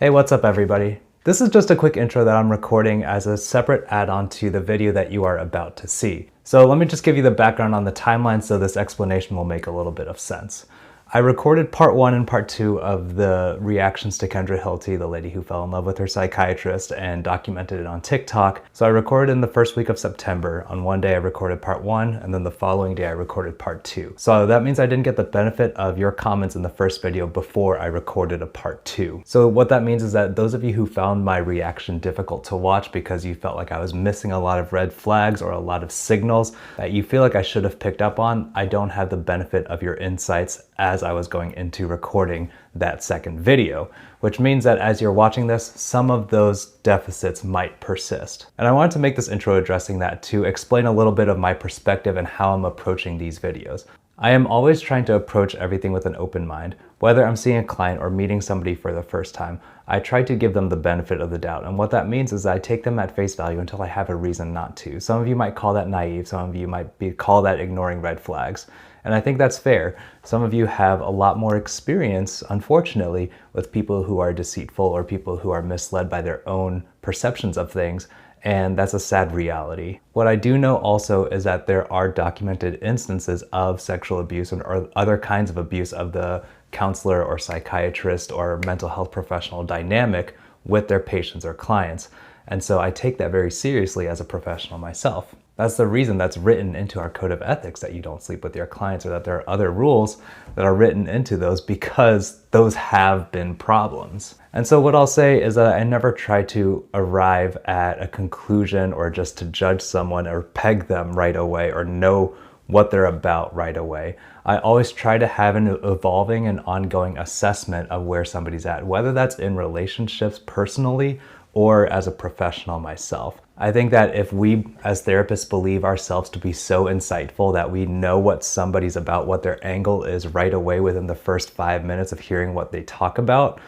Hey, what's up everybody? This is just a quick intro that I'm recording as a separate add-on to the video that you are about to see. So let me just give you the background on the timeline so this explanation will make a little bit of sense. I recorded part 1 and part 2 of the reactions to Kendra Hilty, the lady who fell in love with her psychiatrist, and documented it on TikTok. So I recorded in the first week of September. On one day I recorded part 1, and then the following day I recorded part 2. So that means I didn't get the benefit of your comments in the first video before I recorded a part 2. So what that means is that those of you who found my reaction difficult to watch because you felt like I was missing a lot of red flags or a lot of signals that you feel like I should have picked up on, I don't have the benefit of your insights as I was going into recording that second video, which means that as you're watching this, some of those deficits might persist. And I wanted to make this intro addressing that to explain a little bit of my perspective and how I'm approaching these videos. I am always trying to approach everything with an open mind. Whether I'm seeing a client or meeting somebody for the first time, I try to give them the benefit of the doubt. And what that means is I take them at face value until I have a reason not to. Some of you might call that naive, some of you might call that ignoring red flags. And I think that's fair. Some of you have a lot more experience, unfortunately, with people who are deceitful or people who are misled by their own perceptions of things. And that's a sad reality. What I do know also is that there are documented instances of sexual abuse or other kinds of abuse of the counselor or psychiatrist or mental health professional dynamic with their patients or clients. And so I take that very seriously as a professional myself. That's the reason that's written into our code of ethics that you don't sleep with your clients, or that there are other rules that are written into those because those have been problems. And so what I'll say is that I never try to arrive at a conclusion or just to judge someone or peg them right away or know what they're about right away. I always try to have an evolving and ongoing assessment of where somebody's at, whether that's in relationships personally or as a professional myself. I think that if we as therapists believe ourselves to be so insightful that we know what somebody's about, what their angle is right away within the first 5 minutes of hearing what they talk about,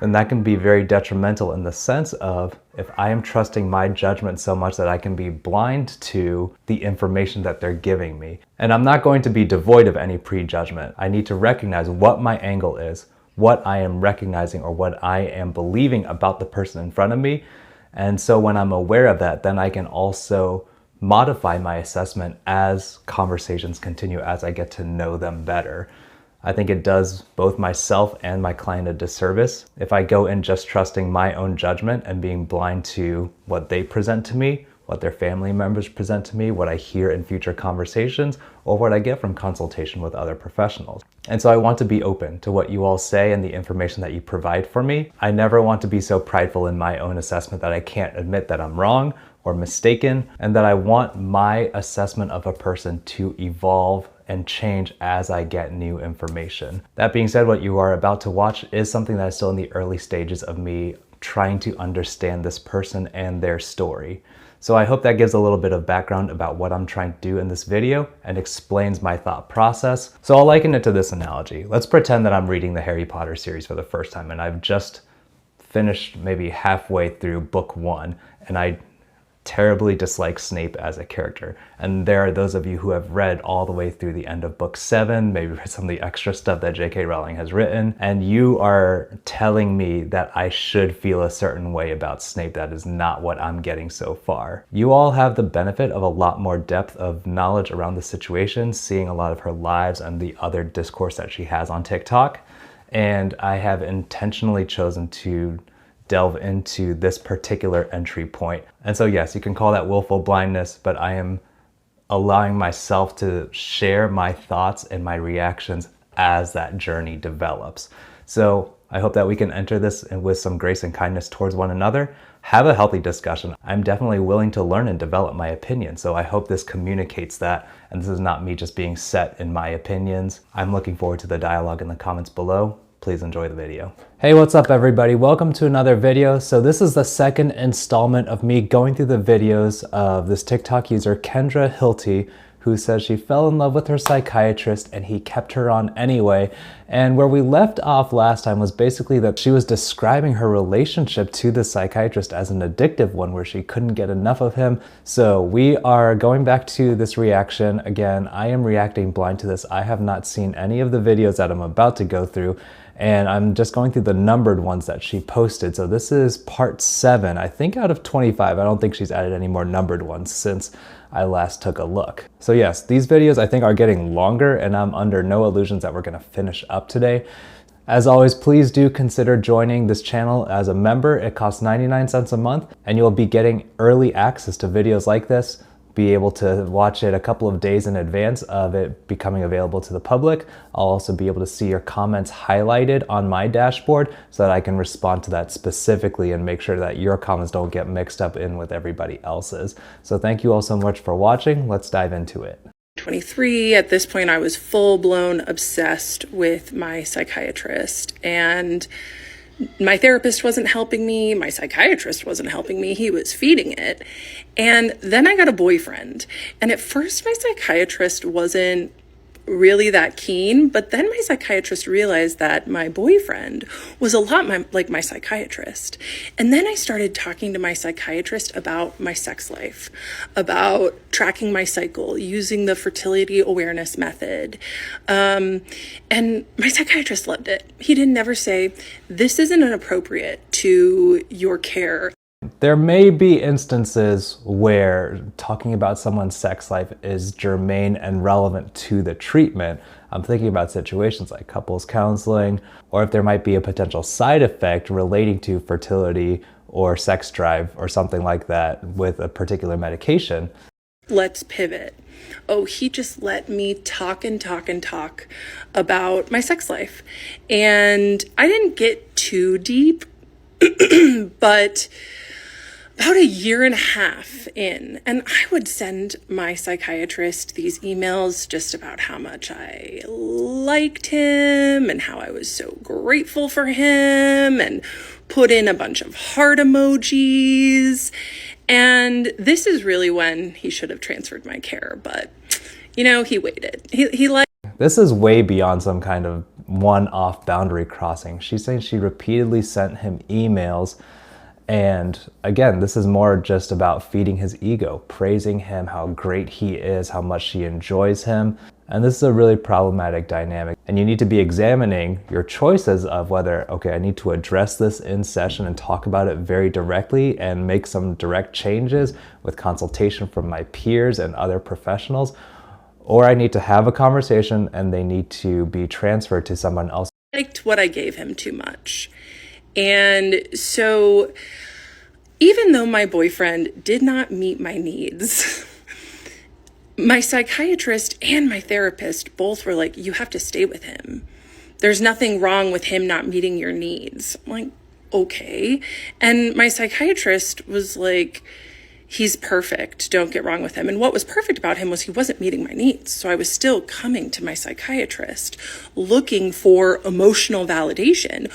then that can be very detrimental in the sense of if I am trusting my judgment so much that I can be blind to the information that they're giving me. And I'm not going to be devoid of any prejudgment. I need to recognize what my angle is, what I am recognizing or what I am believing about the person in front of me. And so when I'm aware of that, then I can also modify my assessment as conversations continue, as I get to know them better. I think it does both myself and my client a disservice if I go in just trusting my own judgment and being blind to what they present to me, what their family members present to me, what I hear in future conversations, or what I get from consultation with other professionals. And so I want to be open to what you all say and the information that you provide for me. I never want to be so prideful in my own assessment that I can't admit that I'm wrong or mistaken, and that I want my assessment of a person to evolve and change as I get new information. That being said, what you are about to watch is something that is still in the early stages of me trying to understand this person and their story. So I hope that gives a little bit of background about what I'm trying to do in this video and explains my thought process. So I'll liken it to this analogy. Let's pretend that I'm reading the Harry Potter series for the first time and I've just finished maybe halfway through book 1 and I terribly dislike Snape as a character. And there are those of you who have read all the way through the end of book 7, maybe read some of the extra stuff that J.K. Rowling has written, and you are telling me that I should feel a certain way about Snape. That is not what I'm getting so far. You all have the benefit of a lot more depth of knowledge around the situation, seeing a lot of her lives and the other discourse that she has on TikTok. And I have intentionally chosen to delve into this particular entry point. And so yes, you can call that willful blindness, but I am allowing myself to share my thoughts and my reactions as that journey develops. So I hope that we can enter this with some grace and kindness towards one another, have a healthy discussion. I'm definitely willing to learn and develop my opinion, so I hope this communicates that, and this is not me just being set in my opinions. I'm looking forward to the dialogue in the comments below. Please enjoy the video. Hey, what's up everybody? Welcome to another video. So this is the second installment of me going through the videos of this TikTok user, Kendra Hilty, who says she fell in love with her psychiatrist and he kept her on anyway. And where we left off last time was basically that she was describing her relationship to the psychiatrist as an addictive one where she couldn't get enough of him. So we are going back to this reaction. Again, I am reacting blind to this. I have not seen any of the videos that I'm about to go through. And I'm just going through the numbered ones that she posted. So this is part 7, I think out of 25. I don't think she's added any more numbered ones since I last took a look. So yes, these videos I think are getting longer, and I'm under no illusions that we're gonna finish up today. As always, please do consider joining this channel as a member. It costs 99 cents a month, and you'll be getting early access to videos like this, be able to watch it a couple of days in advance of it becoming available to the public. I'll also be able to see your comments highlighted on my dashboard so that I can respond to that specifically and make sure that your comments don't get mixed up in with everybody else's. So thank you all so much for watching. Let's dive into it. 23. At this point, I was full-blown obsessed with my psychiatrist, and my therapist wasn't helping me. My psychiatrist wasn't helping me. He was feeding it. And then I got a boyfriend. And at first, my psychiatrist wasn't really that keen. But then my psychiatrist realized that my boyfriend was a lot like my psychiatrist. And then I started talking to my psychiatrist about my sex life, about tracking my cycle, using the fertility awareness method. And my psychiatrist loved it. He didn't ever say, this isn't inappropriate to your care. There may be instances where talking about someone's sex life is germane and relevant to the treatment. I'm thinking about situations like couples counseling, or if there might be a potential side effect relating to fertility or sex drive or something like that with a particular medication. Let's pivot. Oh, he just let me talk and talk and talk about my sex life. And I didn't get too deep, but about a year and a half in, and I would send my psychiatrist these emails just about how much I liked him and how I was so grateful for him, and put in a bunch of heart emojis. And this is really when he should have transferred my care, but you know, he waited. He liked. This is way beyond some kind of one-off boundary crossing. She's saying she repeatedly sent him emails. And again, this is more just about feeding his ego, praising him, how great he is, how much she enjoys him. And this is a really problematic dynamic. And you need to be examining your choices of whether, okay, I need to address this in session and talk about it very directly and make some direct changes with consultation from my peers and other professionals, or I need to have a conversation and they need to be transferred to someone else. Liked what I gave him too much. And so even though my boyfriend did not meet my needs, my psychiatrist and my therapist both were like, you have to stay with him. There's nothing wrong with him not meeting your needs. I'm like, okay. And my psychiatrist was like, he's perfect. Don't get wrong with him. And what was perfect about him was he wasn't meeting my needs. So I was still coming to my psychiatrist looking for emotional validation.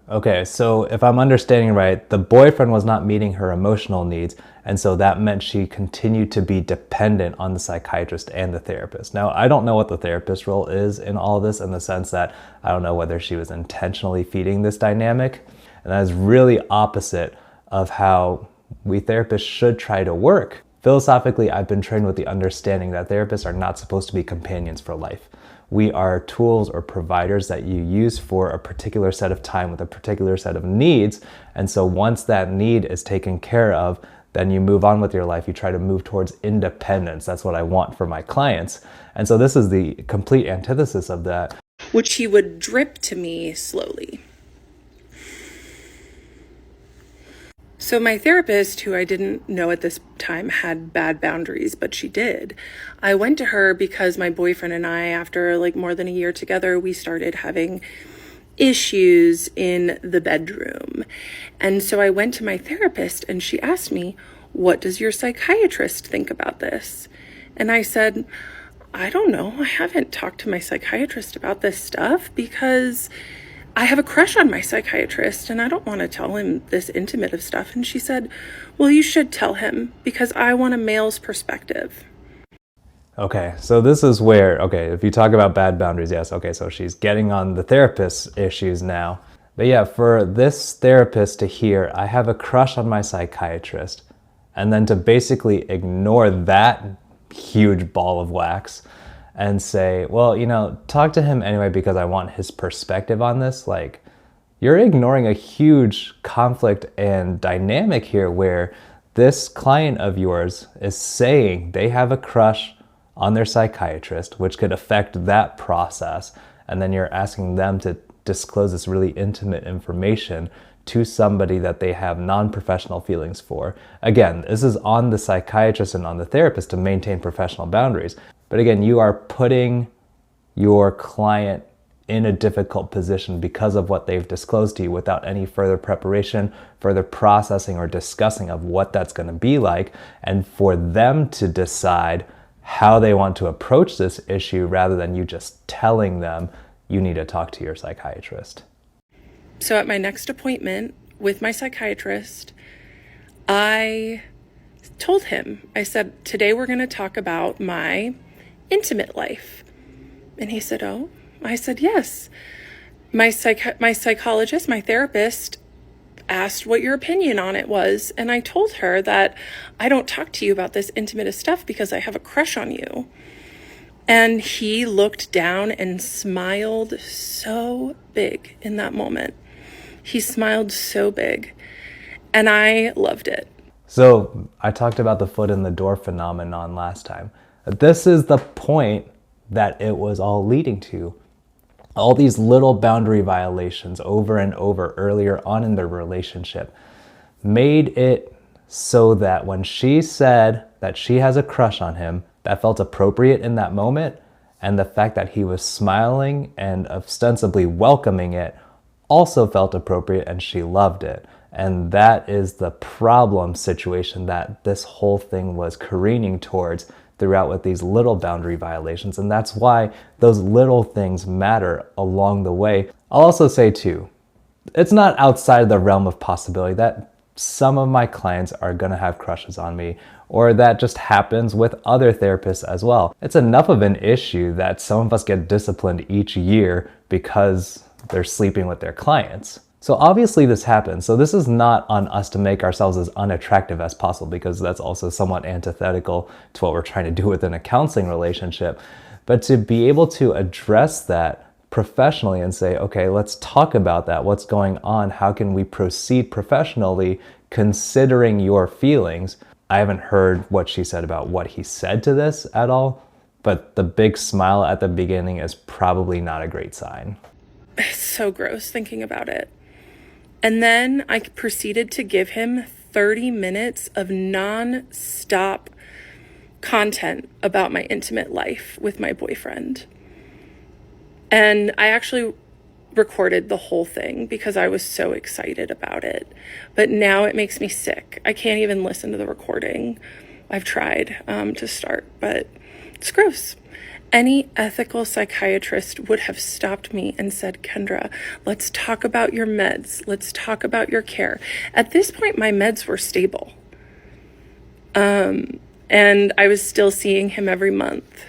Okay, so if I'm understanding right, the boyfriend was not meeting her emotional needs, and so that meant she continued to be dependent on the psychiatrist and the therapist. Now, I don't know what the therapist role is in all this, in the sense that I don't know whether she was intentionally feeding this dynamic, and that is really opposite of how we therapists should try to work. Philosophically, I've been trained with the understanding that therapists are not supposed to be companions for life. We are tools or providers that you use for a particular set of time with a particular set of needs. And so once that need is taken care of, then you move on with your life. You try to move towards independence. That's what I want for my clients. And so this is the complete antithesis of that. Which he would drip to me slowly. So my therapist, who I didn't know at this time had bad boundaries, but she did. I went to her because my boyfriend and I, after like more than a year together, we started having issues in the bedroom. And so I went to my therapist and she asked me, what does your psychiatrist think about this? And I said, I don't know. I haven't talked to my psychiatrist about this stuff because I have a crush on my psychiatrist and I don't want to tell him this intimate of stuff. And she said, well, you should tell him because I want a male's perspective. Okay, so this is where, okay, if you talk about bad boundaries, yes, okay, so she's getting on the therapist's issues now. But yeah, for this therapist to hear, I have a crush on my psychiatrist, and then to basically ignore that huge ball of wax and say, well, you know, talk to him anyway because I want his perspective on this, like, you're ignoring a huge conflict and dynamic here where this client of yours is saying they have a crush on their psychiatrist, which could affect that process. And then you're asking them to disclose this really intimate information to somebody that they have non-professional feelings for. Again, this is on the psychiatrist and on the therapist to maintain professional boundaries. But again, you are putting your client in a difficult position because of what they've disclosed to you without any further preparation, further processing or discussing of what that's going to be like, and for them to decide how they want to approach this issue rather than you just telling them you need to talk to your psychiatrist. So at my next appointment with my psychiatrist, I told him, I said, today we're going to talk about my intimate life. And he said, oh. I said, yes. My psychologist, my therapist, asked what your opinion on it was. And I told her that I don't talk to you about this intimate stuff because I have a crush on you. And he looked down and smiled so big in that moment. He smiled so big. And I loved it. So I talked about the foot in the door phenomenon last time. This is the point that it was all leading to. All these little boundary violations over and over earlier on in their relationship made it so that when she said that she has a crush on him, that felt appropriate in that moment, and the fact that he was smiling and ostensibly welcoming it also felt appropriate, and she loved it. And that is the problem situation that this whole thing was careening towards throughout with these little boundary violations. And that's why those little things matter along the way. I'll also say too, it's not outside the realm of possibility that some of my clients are gonna have crushes on me, or that just happens with other therapists as well. It's enough of an issue that some of us get disciplined each year because they're sleeping with their clients. So obviously this happens. So this is not on us to make ourselves as unattractive as possible, because that's also somewhat antithetical to what we're trying to do within a counseling relationship. But to be able to address that professionally and say, okay, let's talk about that. What's going on? How can we proceed professionally considering your feelings? I haven't heard what she said about what he said to this at all, but the big smile at the beginning is probably not a great sign. It's so gross thinking about it. And then I proceeded to give him 30 minutes of non-stop content about my intimate life with my boyfriend. And I actually recorded the whole thing because I was so excited about it. But now it makes me sick. I can't even listen to the recording. I've tried to start, but it's gross. Any ethical psychiatrist would have stopped me and said, Kendra, let's talk about your meds. Let's talk about your care. At this point, my meds were stable. And I was still seeing him every month.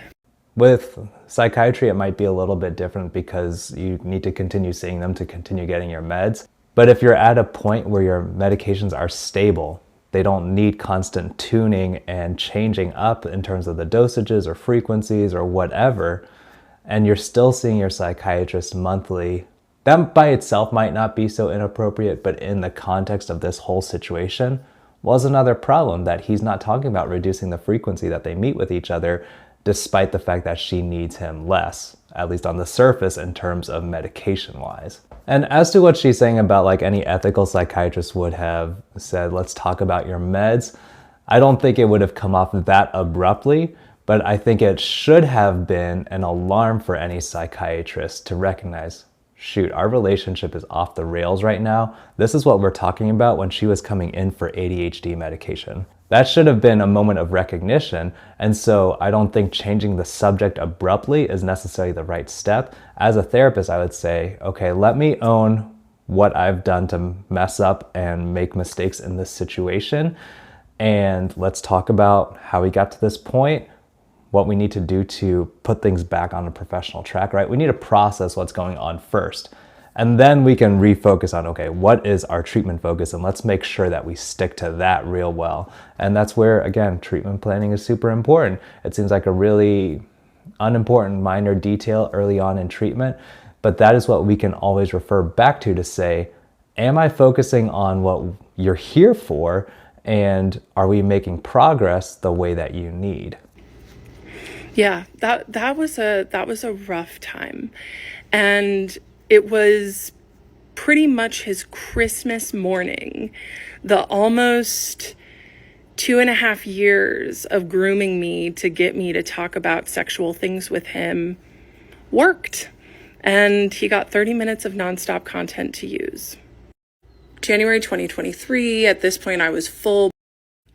With psychiatry, it might be a little bit different because you need to continue seeing them to continue getting your meds. But if you're at a point where your medications are stable, they don't need constant tuning and changing up in terms of the dosages or frequencies or whatever, and you're still seeing your psychiatrist monthly, that by itself might not be so inappropriate, but in the context of this whole situation was another problem, that he's not talking about reducing the frequency that they meet with each other, despite the fact that she needs him less, at least on the surface in terms of medication-wise. And as to what she's saying about like any ethical psychiatrist would have said, let's talk about your meds, I don't think it would have come off that abruptly, but I think it should have been an alarm for any psychiatrist to recognize, shoot, our relationship is off the rails right now. This is what we're talking about when she was coming in for ADHD medication. That should have been a moment of recognition, and so I don't think changing the subject abruptly is necessarily the right step. As a therapist, I would say, okay, let me own what I've done to mess up and make mistakes in this situation, and let's talk about how we got to this point, what we need to do to put things back on a professional track, right? We need to process what's going on first. And then we can refocus on, okay, what is our treatment focus? And let's make sure that we stick to that real well. And that's where, again, treatment planning is super important. It seems like a really unimportant minor detail early on in treatment, but that is what we can always refer back to say, am I focusing on what you're here for, and are we making progress the way that you need? Yeah, that was a rough time. And it was pretty much his Christmas morning, the almost 2.5 years of grooming me to get me to talk about sexual things with him worked. And he got 30 minutes of nonstop content to use. January 2023, at this point I was full.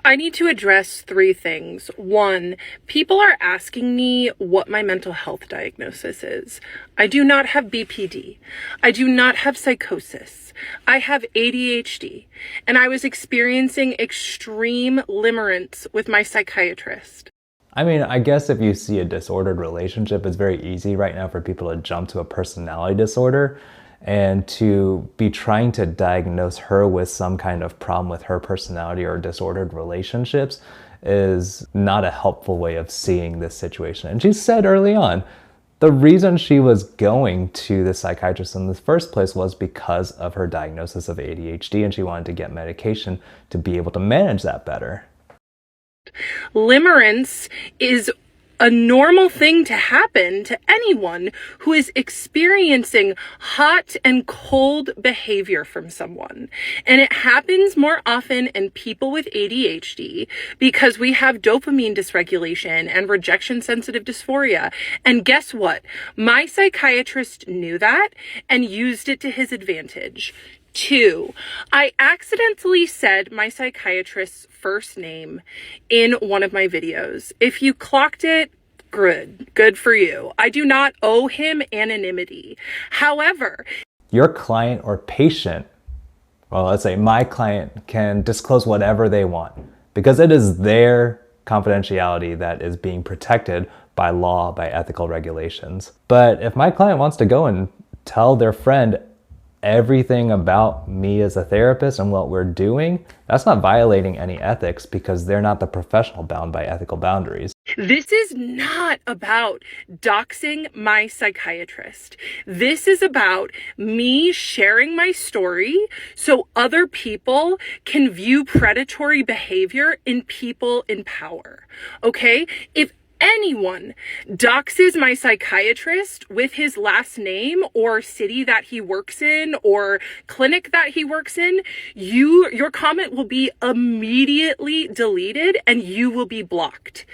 I need to address 3 things. 1, people are asking me what my mental health diagnosis is. I do not have BPD. I do not have psychosis. I have ADHD, and I was experiencing extreme limerence with my psychiatrist. I mean, I guess if you see a disordered relationship, it's very easy right now for people to jump to a personality disorder, and to be trying to diagnose her with some kind of problem with her personality or disordered relationships is not a helpful way of seeing this situation. And she said early on, the reason she was going to the psychiatrist in the first place was because of her diagnosis of ADHD, and she wanted to get medication to be able to manage that better. Limerence is a normal thing to happen to anyone who is experiencing hot and cold behavior from someone. And it happens more often in people with ADHD because we have dopamine dysregulation and rejection sensitive dysphoria. And guess what? My psychiatrist knew that and used it to his advantage. 2, I accidentally said my psychiatrist's first name in one of my videos. If you clocked it, good for you. I do not owe him anonymity. However, your client or patient, well, let's say my client, can disclose whatever they want because it is their confidentiality that is being protected by law, by ethical regulations. But if my client wants to go and tell their friend everything about me as a therapist and what we're doing, that's not violating any ethics because they're not the professional bound by ethical boundaries. This is not about doxing my psychiatrist. This is about me sharing my story so other people can view predatory behavior in people in power. Okay? If anyone doxes my psychiatrist with his last name or city that he works in or clinic that he works in, your comment will be immediately deleted and you will be blocked.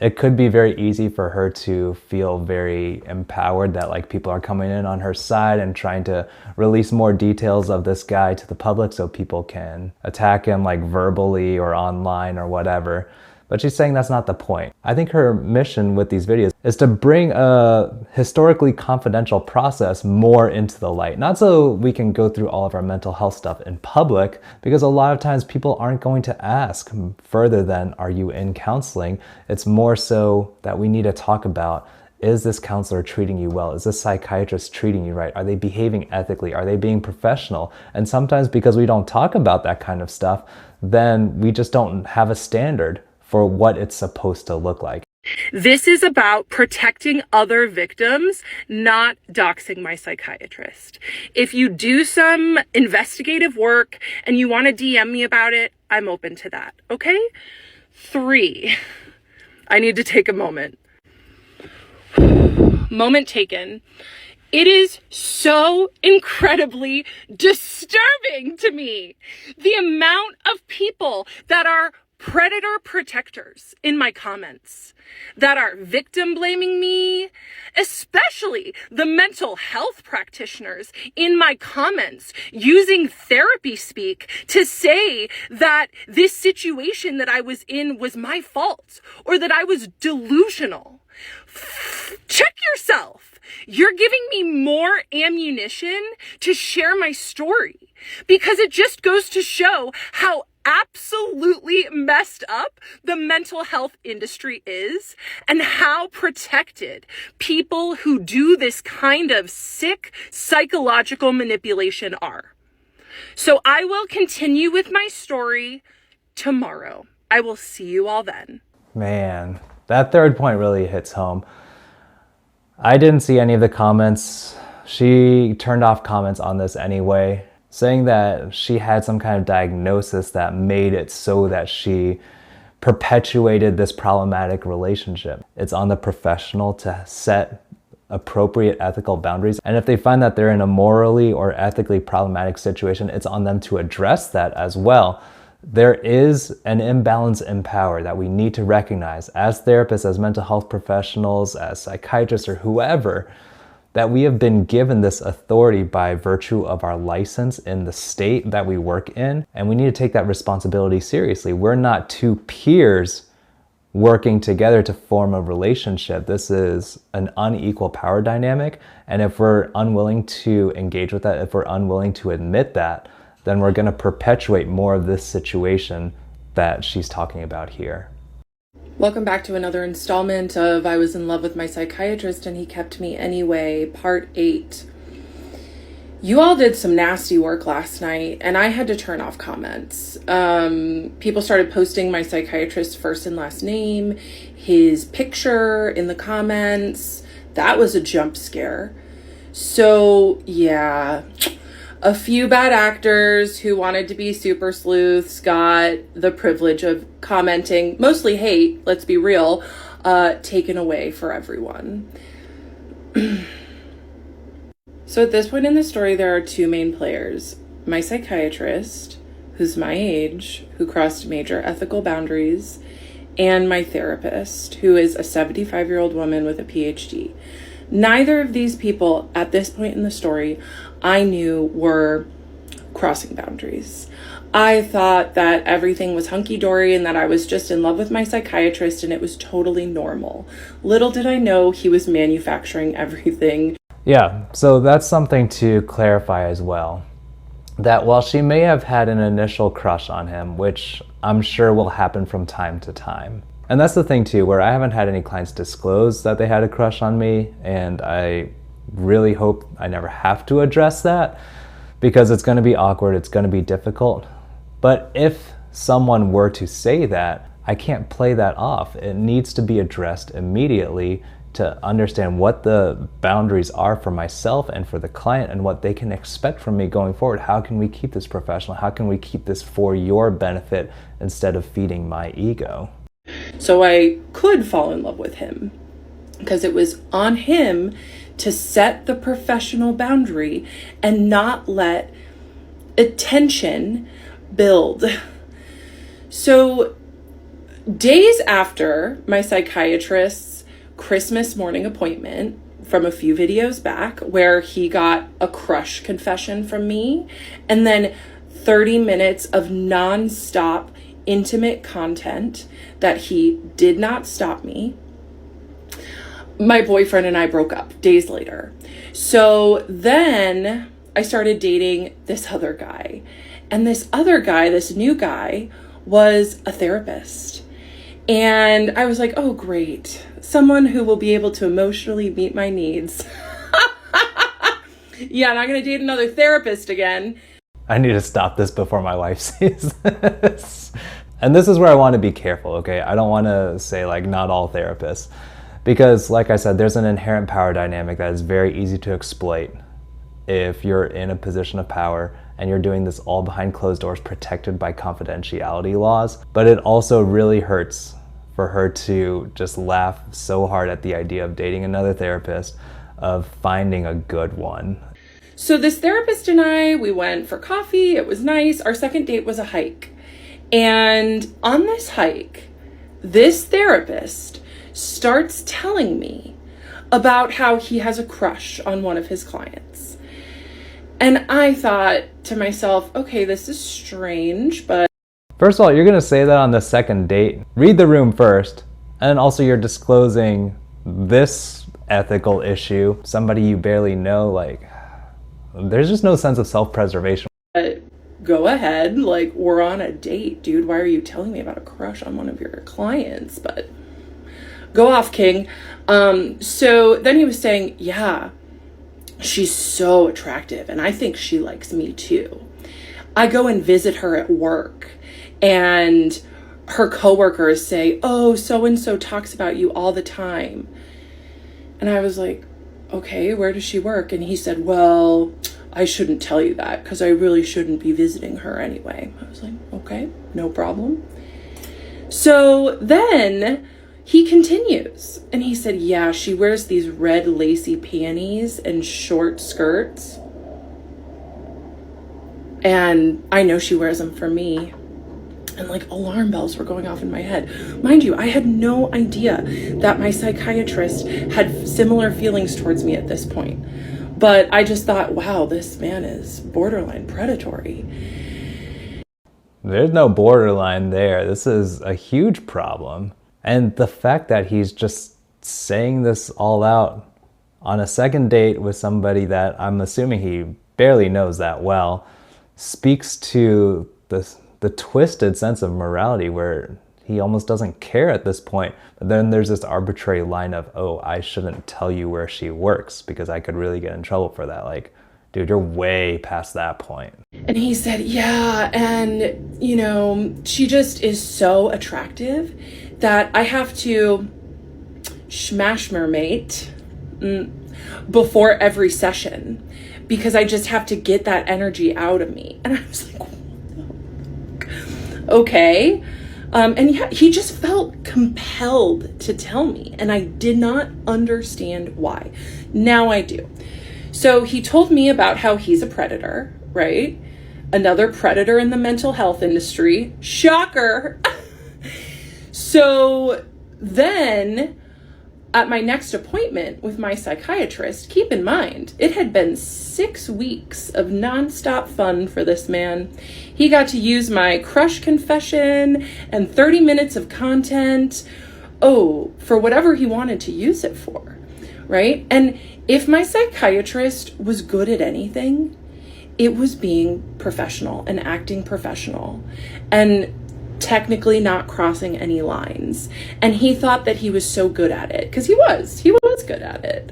It could be very easy for her to feel very empowered that like people are coming in on her side and trying to release more details of this guy to the public so people can attack him like verbally or online or whatever. But she's saying that's not the point. I think her mission with these videos is to bring a historically confidential process more into the light. Not so we can go through all of our mental health stuff in public, because a lot of times people aren't going to ask further than, are you in counseling? It's more so that we need to talk about, is this counselor treating you well? Is this psychiatrist treating you right? Are they behaving ethically? Are they being professional? And sometimes because we don't talk about that kind of stuff, then we just don't have a standard for what it's supposed to look like. This is about protecting other victims, not doxing my psychiatrist. If you do some investigative work and you want to DM me about it, I'm open to that, okay? 3, I need to take a moment. Moment taken. It is so incredibly disturbing to me, the amount of people that are predator protectors in my comments, that are victim blaming me, especially the mental health practitioners in my comments using therapy speak to say that this situation that I was in was my fault or that I was delusional. Check yourself. You're giving me more ammunition to share my story because it just goes to show how absolutely messed up the mental health industry is and how protected people who do this kind of sick psychological manipulation are. So I will continue with my story tomorrow. I will see you all then. Man, that third point really hits home. I didn't see any of the comments. She turned off comments on this anyway, saying that she had some kind of diagnosis that made it so that she perpetuated this problematic relationship. It's on the professional to set appropriate ethical boundaries. And if they find that they're in a morally or ethically problematic situation, it's on them to address that as well. There is an imbalance in power that we need to recognize as therapists, as mental health professionals, as psychiatrists, or whoever, that we have been given this authority by virtue of our license in the state that we work in, and we need to take that responsibility seriously. We're not two peers working together to form a relationship. This is an unequal power dynamic, and if we're unwilling to engage with that, if we're unwilling to admit that, then we're going to perpetuate more of this situation that she's talking about here. Welcome back to another installment of I Was in Love with My Psychiatrist and He Kept Me Anyway, Part 8. You all did some nasty work last night, and I had to turn off comments. People started posting my psychiatrist's first and last name, his picture in the comments. That was a jump scare. So, yeah, a few bad actors who wanted to be super sleuths got the privilege of commenting, mostly hate, let's be real, taken away for everyone. So at this point in the story, there are two main players. My psychiatrist, who's my age, who crossed major ethical boundaries, and my therapist, who is a 75-year-old woman with a PhD. Neither of these people, at this point in the story, I knew were crossing boundaries. I thought that everything was hunky-dory and that I was just in love with my psychiatrist and it was totally normal. Little did I know he was manufacturing everything. Yeah, so that's something to clarify as well. That while she may have had an initial crush on him, which I'm sure will happen from time to time. And that's the thing too, where I haven't had any clients disclose that they had a crush on me, and I really hope I never have to address that because it's going to be awkward, it's going to be difficult. But if someone were to say that, I can't play that off. It needs to be addressed immediately to understand what the boundaries are for myself and for the client and what they can expect from me going forward. How can we keep this professional? How can we keep this for your benefit instead of feeding my ego? So I could fall in love with him because it was on him to set the professional boundary and not let attention build. So days after my psychiatrist's Christmas morning appointment from a few videos back where he got a crush confession from me and then 30 minutes of non-stop intimate content that he did not stop me, my boyfriend and I broke up days later. So then I started dating this other guy. And this other guy, this new guy, was a therapist. And I was like, oh, great. Someone who will be able to emotionally meet my needs. Yeah, I'm not going to date another therapist again. I need to stop this before my wife sees this. And this is where I want to be careful, okay? I don't want to say like not all therapists. Because like I said, there's an inherent power dynamic that is very easy to exploit if you're in a position of power and you're doing this all behind closed doors protected by confidentiality laws. But it also really hurts for her to just laugh so hard at the idea of dating another therapist, of finding a good one. So this therapist and I, we went for coffee. It was nice. Our second date was a hike. And on this hike, this therapist starts telling me about how he has a crush on one of his clients. And I thought to myself, okay, this is strange, but... First of all, you're going to say that on the second date. Read the room first. And also you're disclosing this ethical issue. Somebody you barely know, like, there's just no sense of self-preservation. Go ahead, like, we're on a date, dude. Why are you telling me about a crush on one of your clients? But go off, King. So then he was saying, yeah, she's so attractive, and I think she likes me too. I go and visit her at work, and her coworkers say, oh, so-and-so talks about you all the time. And I was like, okay, where does she work? And he said, well, I shouldn't tell you that because I really shouldn't be visiting her anyway. I was like, okay, no problem. So then he continues and he said, yeah, she wears these red lacy panties and short skirts. And I know she wears them for me. And like alarm bells were going off in my head. Mind you, I had no idea that my psychiatrist had similar feelings towards me at this point. But I just thought, wow, this man is borderline predatory. There's no borderline there. This is a huge problem. And the fact that he's just saying this all out on a second date with somebody that I'm assuming he barely knows that well speaks to the twisted sense of morality where he almost doesn't care at this point. But then there's this arbitrary line of, oh, I shouldn't tell you where she works because I could really get in trouble for that. Like, dude, you're way past that point. And he said, yeah, and, you know, she just is so attractive that I have to smash her mate before every session because I just have to get that energy out of me. And I was like, okay. And yeah, he just felt compelled to tell me, and I did not understand why. Now I do. So he told me about how he's a predator, right? Another predator in the mental health industry. Shocker. So then at my next appointment with my psychiatrist, keep in mind, it had been 6 weeks of nonstop fun for this man. He got to use my crush confession and 30 minutes of content, for whatever he wanted to use it for, right? And if my psychiatrist was good at anything, it was being professional and acting professional and technically not crossing any lines. And he thought that he was so good at it because he was good at it.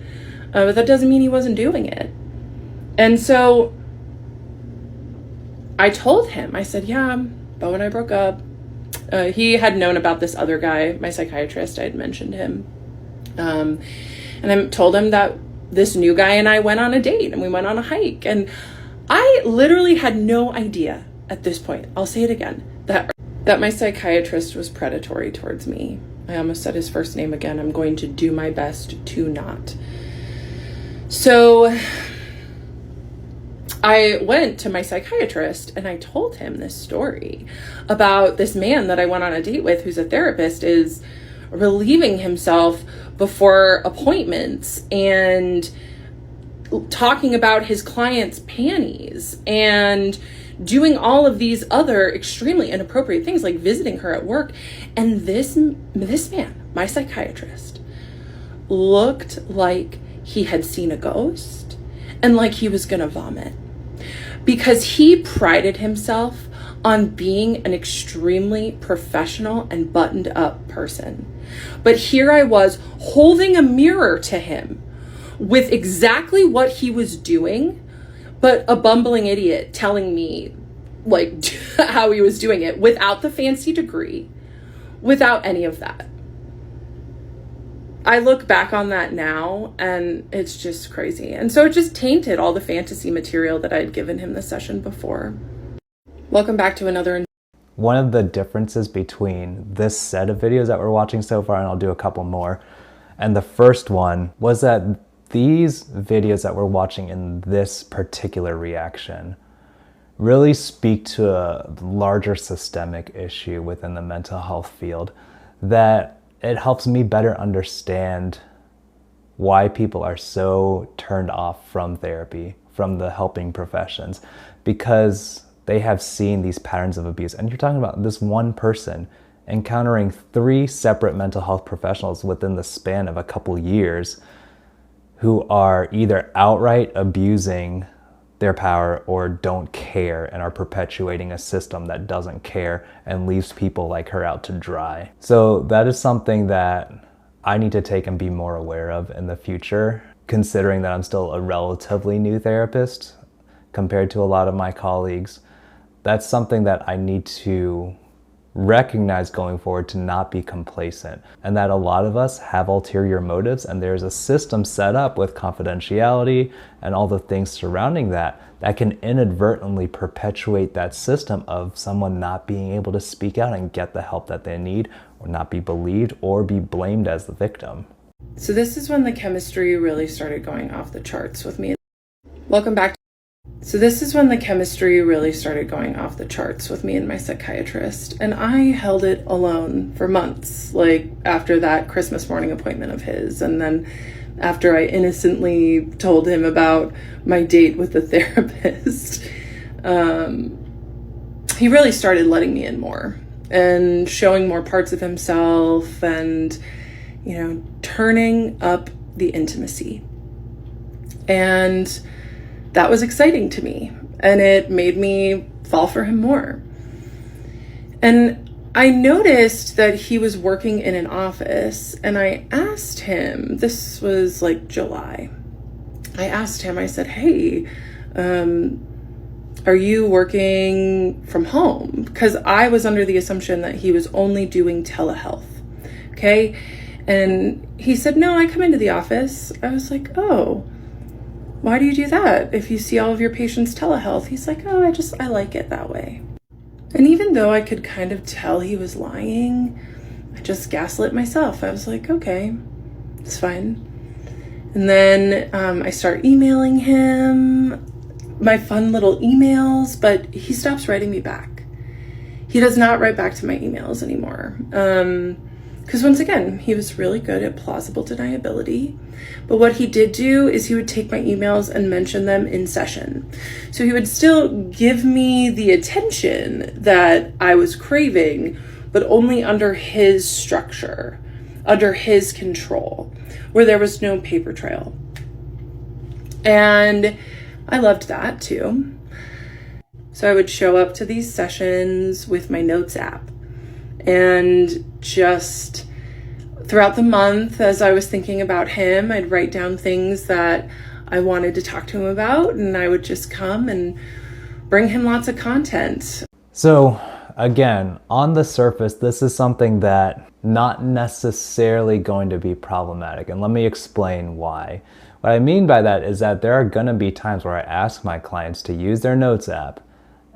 But that doesn't mean he wasn't doing it. And so I told him, I said, yeah, Bo and I broke up. He had known about this other guy, my psychiatrist. I had mentioned him. And I told him that this new guy and I went on a date and we went on a hike. And I literally had no idea at this point, I'll say it again, that my psychiatrist was predatory towards me. I almost said his first name again. I'm going to do my best to not. So I went to my psychiatrist and I told him this story about this man that I went on a date with who's a therapist is relieving himself before appointments and talking about his client's panties and doing all of these other extremely inappropriate things like visiting her at work. And this man, my psychiatrist, looked like he had seen a ghost and like he was gonna vomit because he prided himself on being an extremely professional and buttoned up person. But here I was holding a mirror to him with exactly what he was doing, but a bumbling idiot telling me like how he was doing it without the fancy degree, without any of that. I look back on that now and it's just crazy. And so it just tainted all the fantasy material that I had given him the session before. Welcome back to another. One of the differences between this set of videos that we're watching so far, and I'll do a couple more, and the first one was that these videos that we're watching in this particular reaction really speak to a larger systemic issue within the mental health field that it helps me better understand why people are so turned off from therapy, from the helping professions, because they have seen these patterns of abuse. And you're talking about this one person encountering 3 separate mental health professionals within the span of a couple years who are either outright abusing their power or don't care and are perpetuating a system that doesn't care and leaves people like her out to dry. So that is something that I need to take and be more aware of in the future, considering that I'm still a relatively new therapist compared to a lot of my colleagues. That's something that I need to recognize going forward to not be complacent, and that a lot of us have ulterior motives, and there's a system set up with confidentiality and all the things surrounding that can inadvertently perpetuate that system of someone not being able to speak out and get the help that they need, or not be believed or be blamed as the victim. So this is when the chemistry really started going off the charts with me. Welcome back. So this is when the chemistry really started going off the charts with me and my psychiatrist. And I held it alone for months, like after that Christmas morning appointment of his. And then after I innocently told him about my date with the therapist, he really started letting me in more and showing more parts of himself and, you know, turning up the intimacy. And that was exciting to me, and it made me fall for him more. And I noticed that he was working in an office, and I asked him, this was like July, I asked him, I said, hey, are you working from home? Because I was under the assumption that he was only doing telehealth, okay? And he said, no, I come into the office. I was like, oh, why do you do that if you see all of your patients telehealth? He's like, oh, I like it that way. And even though I could kind of tell he was lying, I just gaslit myself. I was like, okay, it's fine. And then I start emailing him my fun little emails, but he stops writing me back. He does not write back to my emails anymore. Because once again, he was really good at plausible deniability. But what he did do is he would take my emails and mention them in session. So he would still give me the attention that I was craving, but only under his structure, under his control, where there was no paper trail. And I loved that too. So I would show up to these sessions with my notes app, and just throughout the month, as I was thinking about him, I'd write down things that I wanted to talk to him about, and I would just come and bring him lots of content. So again, on the surface, this is something that not necessarily going to be problematic, and let me explain why. What I mean by that is that there are going to be times where I ask my clients to use their notes app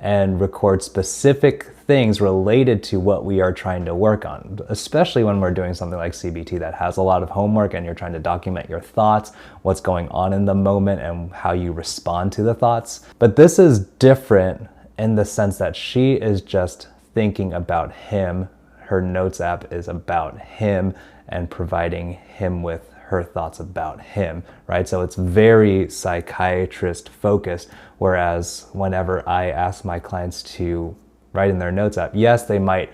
and record specific things related to what we are trying to work on, especially when we're doing something like CBT that has a lot of homework and you're trying to document your thoughts, what's going on in the moment, and how you respond to the thoughts. But this is different in the sense that she is just thinking about him. Her notes app is about him and providing him with her thoughts about him, right? So it's very psychiatrist focused, whereas whenever I ask my clients to write in their notes app, yes, they might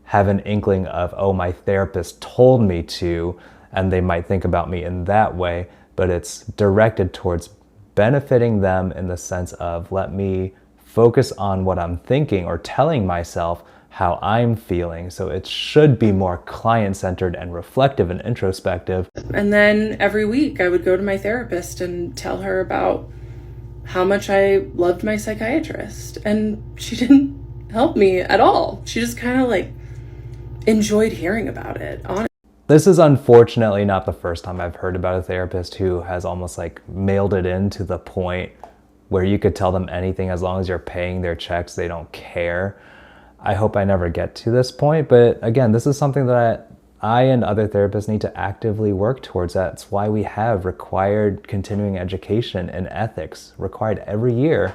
have an inkling of, oh, my therapist told me to, and they might think about me in that way, but it's directed towards benefiting them in the sense of, let me focus on what I'm thinking or telling myself how I'm feeling. So it should be more client-centered and reflective and introspective. And then every week I would go to my therapist and tell her about how much I loved my psychiatrist. And she didn't help me at all. She just kind of like enjoyed hearing about it. This is unfortunately not the first time I've heard about a therapist who has almost like mailed it in to the point where you could tell them anything as long as you're paying their checks, they don't care. I hope I never get to this point, but again, this is something that I and other therapists need to actively work towards. That's why we have required continuing education in ethics, required every year.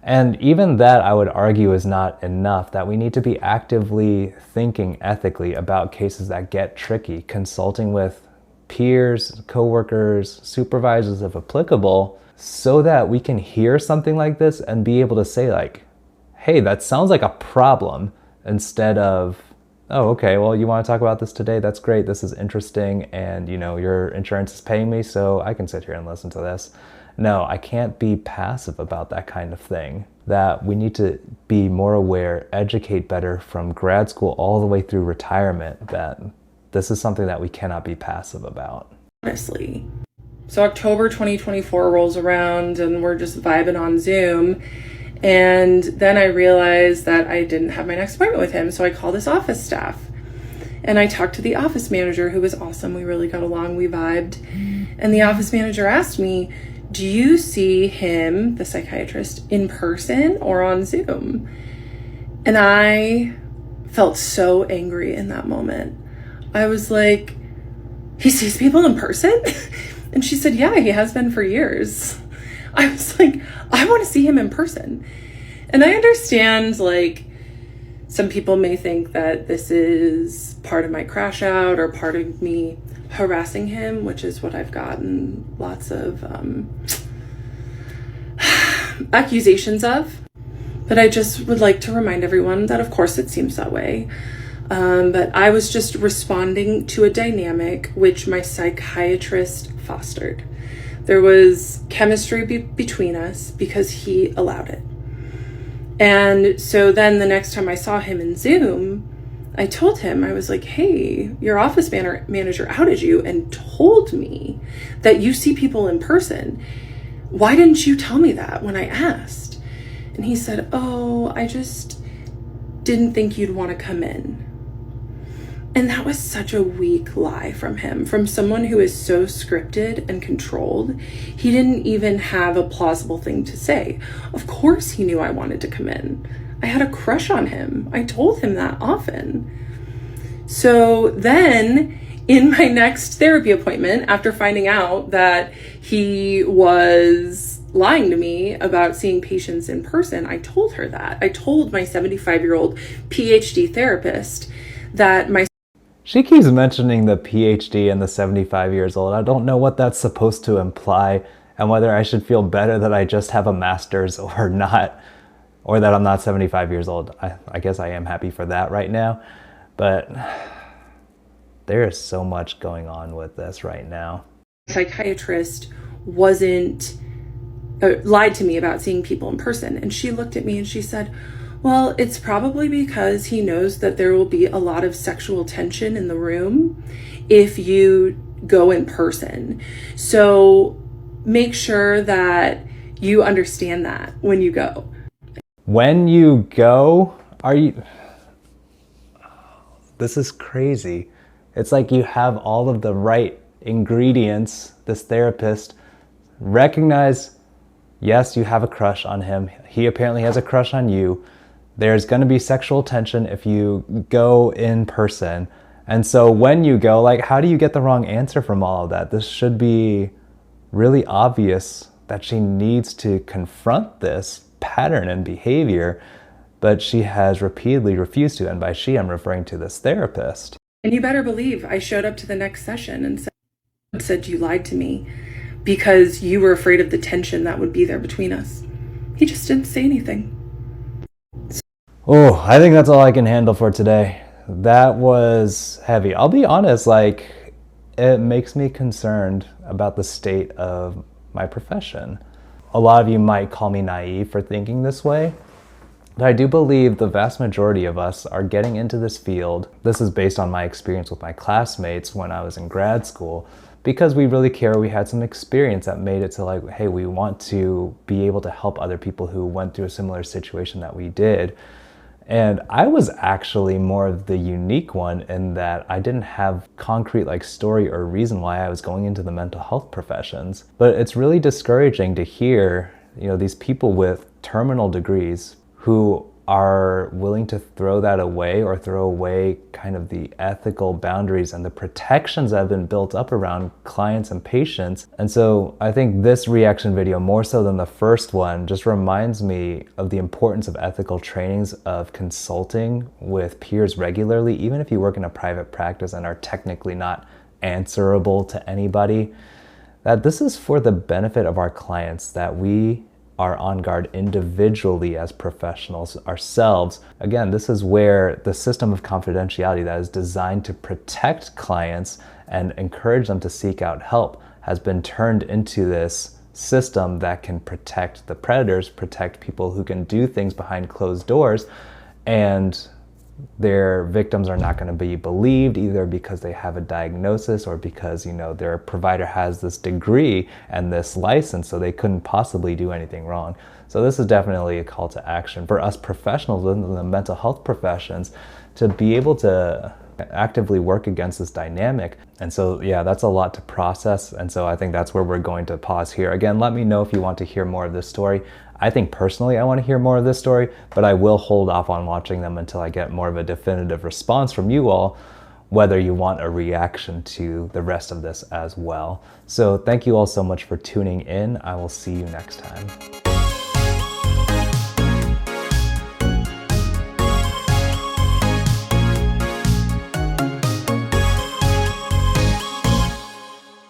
And even that, I would argue, is not enough, that we need to be actively thinking ethically about cases that get tricky, consulting with peers, coworkers, supervisors if applicable, so that we can hear something like this and be able to say like, hey, that sounds like a problem, instead of, oh, okay, well, you want to talk about this today? That's great. This is interesting. And, you know, your insurance is paying me, so I can sit here and listen to this. No, I can't be passive about that kind of thing. That we need to be more aware, educate better from grad school all the way through retirement, that this is something that we cannot be passive about. Honestly. So October 2024 rolls around and we're just vibing on Zoom. And then I realized that I didn't have my next appointment with him. So I called his office staff and I talked to the office manager, who was awesome. We really got along, we vibed. And the office manager asked me, do you see him, the psychiatrist, in person or on Zoom? And I felt so angry in that moment. I was like, he sees people in person? And she said, yeah, he has been for years. I was like, I want to see him in person. And I understand, like, some people may think that this is part of my crash out or part of me harassing him, which is what I've gotten lots of accusations of. But I just would like to remind everyone that, of course, it seems that way. But I was just responding to a dynamic which my psychiatrist fostered. There was chemistry between us because he allowed it. And so then the next time I saw him in Zoom, I told him, I was like, hey, your office manager outed you and told me that you see people in person. Why didn't you tell me that when I asked? And he said, oh, I just didn't think you'd want to come in. And that was such a weak lie from him, from someone who is so scripted and controlled. He didn't even have a plausible thing to say. Of course he knew I wanted to come in. I had a crush on him. I told him that often. So then in my next therapy appointment, after finding out that he was lying to me about seeing patients in person, I told her that. I told my 75-year-old PhD therapist that my... She keeps mentioning the PhD and the 75 years old. I don't know what that's supposed to imply and whether I should feel better that I just have a master's or not, or that I'm not 75 years old. I guess I am happy for that right now, but there is so much going on with this right now. Psychiatrist lied to me about seeing people in person. And she looked at me and she said, well, it's probably because he knows that there will be a lot of sexual tension in the room if you go in person. So make sure that you understand that when you go. When you go, this is crazy. It's like you have all of the right ingredients, this therapist, recognize, yes, you have a crush on him. He apparently has a crush on you. There's going to be sexual tension if you go in person. And so when you go, like, how do you get the wrong answer from all of that? This should be really obvious that she needs to confront this pattern and behavior, but she has repeatedly refused to. And by she, I'm referring to this therapist. And you better believe I showed up to the next session and said you lied to me because you were afraid of the tension that would be there between us. He just didn't say anything. Oh, I think that's all I can handle for today. That was heavy. I'll be honest, like, it makes me concerned about the state of my profession. A lot of you might call me naive for thinking this way, but I do believe the vast majority of us are getting into this field. This is based on my experience with my classmates when I was in grad school, because we really care. We had some experience that made it to, like, hey, we want to be able to help other people who went through a similar situation that we did. And I was actually more of the unique one in that I didn't have concrete, like, story or reason why I was going into the mental health professions. But it's really discouraging to hear, these people with terminal degrees who are willing to throw that away, or throw away kind of the ethical boundaries and the protections that have been built up around clients and patients. And so I think this reaction video, more so than the first one, just reminds me of the importance of ethical trainings, of consulting with peers regularly, even if you work in a private practice and are technically not answerable to anybody, that this is for the benefit of our clients, that we are on guard individually as professionals ourselves. Again, this is where the system of confidentiality that is designed to protect clients and encourage them to seek out help has been turned into this system that can protect the predators, protect people who can do things behind closed doors, and their victims are not going to be believed, either because they have a diagnosis or because, you know, their provider has this degree and this license, so they couldn't possibly do anything wrong. So this is definitely a call to action for us professionals within the mental health professions to be able to actively work against this dynamic. And so, yeah, that's a lot to process. And so I think that's where we're going to pause here. Again, let me know if you want to hear more of this story. I think personally I want to hear more of this story, but I will hold off on watching them until I get more of a definitive response from you all, whether you want a reaction to the rest of this as well. So thank you all so much for tuning in. I will see you next time.